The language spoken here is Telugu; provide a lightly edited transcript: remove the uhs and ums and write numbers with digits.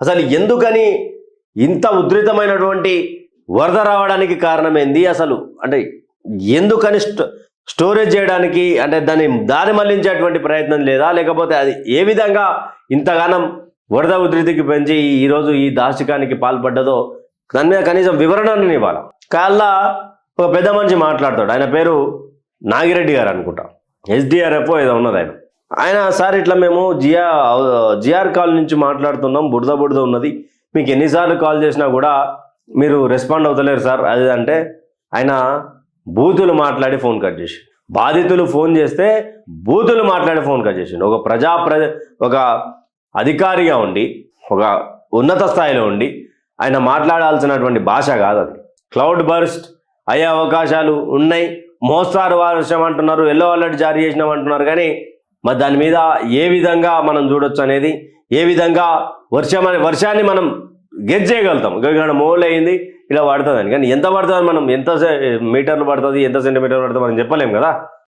అసలు ఎందుకని ఇంత ఉధృతమైనటువంటి వరద రావడానికి కారణం ఏంది? అసలు అంటే ఎందుకని స్టోరేజ్ చేయడానికి అంటే దాన్ని దారి మళ్లించేటువంటి ప్రయత్నం లేదా, లేకపోతే అది ఏ విధంగా ఇంతగానం వరద ఉధృతికి పెంచి ఈరోజు ఈ దాష్టికానికి పాల్పడ్డదో దాని మీద కనీసం వివరణను ఇవ్వాలి. కాళ్ళ ఒక పెద్ద మనిషి మాట్లాడతాడు, ఆయన పేరు నాగిరెడ్డి గారు అనుకుంటా, SDRF ఏదో ఉన్నది ఆయన సార్ ఇట్లా మేము జిఆర్ కాల్ నుంచి మాట్లాడుతున్నాం, బురద ఉన్నది, మీకు ఎన్నిసార్లు కాల్ చేసినా కూడా మీరు రెస్పాండ్ అవుతలేరు సార్ అది అంటే ఆయన బూతులు మాట్లాడి ఫోన్ కట్ చేసి, బాధితులు ఫోన్ చేస్తే బూతులు మాట్లాడి ఫోన్ కట్ చేసిండు. ఒక అధికారిగా ఉండి ఒక ఉన్నత స్థాయిలో ఉండి ఆయన మాట్లాడాల్సినటువంటి భాష కాదు అది. క్లౌడ్ బర్స్ట్ అయ్యే అవకాశాలు ఉన్నాయి, మోస్తారు వర్షం అంటున్నారు, ఎల్లో అలర్ట్ జారీ చేసినామంటున్నారు, కానీ మరి దాని మీద ఏ విధంగా మనం చూడొచ్చు అనేది, ఏ విధంగా వర్షాన్ని మనం గెస్ చేయగలుగుతాం. ఇక్కడ మోల్ అయింది ఇలా పడుతుందని, కానీ ఎంత పడుతుంది మనం ఎంత మీటర్లు పడుతుంది ఎంత సెంటీమీటర్లు పడుతుంది మనం చెప్పలేం కదా.